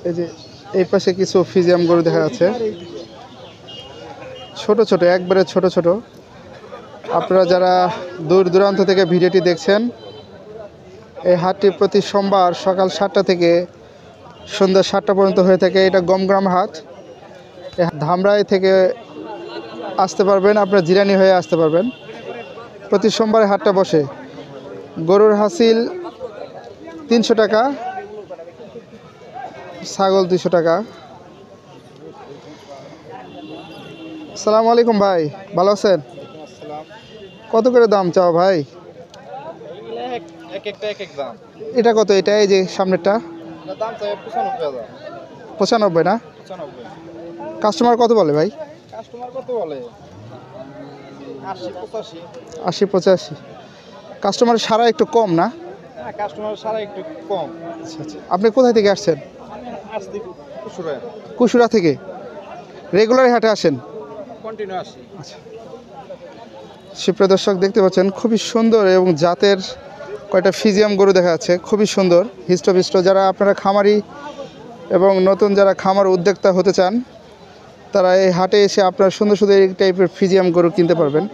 এই যে এই পাশে কিছু ফিজিয়াম গরু দেখা যাচ্ছে, ছোট ছোট, একবারে ছোট ছোট। আপনারা যারা দূর দূরান্ত থেকে ভিডিওটি দেখছেন, এই হাটটি প্রতি সোমবার সকাল 7টা থেকে সন্ধ্যা 7টা পর্যন্ত হয়ে থাকে। এটা গমগ্রাম হাট। ধামরাই থেকে আসতে পারবেন, আপনারা জিরানি হয়ে আসতে পারবেন। প্রতি সোমবারে হাটটা বসে। গরুর হাসিল 300 টাকা, ছাগল 200 টাকা। আসসালামু আলাইকুম ভাই, ভালো আছেন? কত করে দাম চাও ভাই? এটা কত? এটা এই যে সামনেরটা 95 না? কাস্টমার কত বলে ভাই? 80-85। কাস্টমার সারা একটু কম না? আচ্ছা আচ্ছা। আপনি কোথায় থেকে আসছেন? কুশুরা থেকে। রেগুলার হাটে আসেন? আচ্ছা। সুপ্রিয় দর্শক, দেখতে পাচ্ছেন খুবই সুন্দর এবং জাতের কয়টা ফিজিয়াম গরু দেখা যাচ্ছে, খুবই সুন্দর হৃষ্টপুষ্ট। যারা আপনারা খামারি এবং নতুন যারা খামার উদ্যোক্তা হতে চান, তারা এই হাটে এসে আপনারা সুন্দর সুন্দর এই টাইপের ফিজিয়াম গরু কিনতে পারবেন।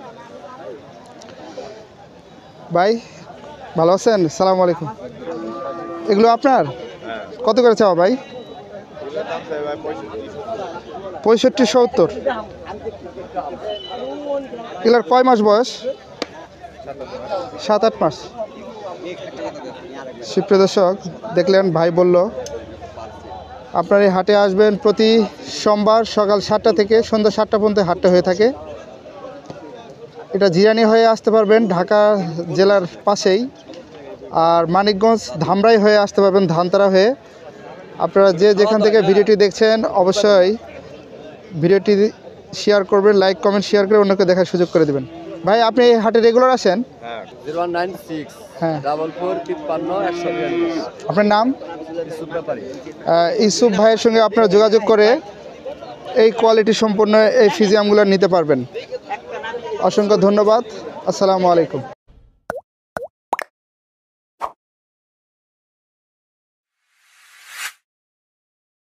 ভাই ভালো আছেন? সালাম আলাইকুম। এগুলো আপনার? কত করে চাওয়া ভাই? 65-70। এগুলোর কয় মাস বয়স? 7-8 মাস। সুপ্রিয় দর্শক, দেখলেন ভাই বলল আপনার এই হাটে আসবেন প্রতি সোমবার সকাল 7টা থেকে সন্ধ্যা 7টা পর্যন্ত হাটটা হয়ে থাকে। এটা জিরানি হয়ে আসতে পারবেন, ঢাকা জেলার পাশেই। আর মানিকগঞ্জ ধামরাই হয়ে আসতে পারবেন, ধানতারা হয়ে। আপনারা যে যেখান থেকে ভিডিওটি দেখছেন অবশ্যই ভিডিওটি শেয়ার করবেন, লাইক কমেন্ট শেয়ার করে অন্যকে দেখার সুযোগ করে দেবেন। ভাই আপনি এই হাটে রেগুলার আসেন? 096 হ্যাঁ। 4455 আপনার নাম? ইউসুফ ভাইয়ের সঙ্গে আপনারা যোগাযোগ করে এই কোয়ালিটি সম্পন্ন এই ফিজিয়ামগুলো নিতে পারবেন। অসংখ্য ধন্যবাদ। আসসালামু আলাইকুম।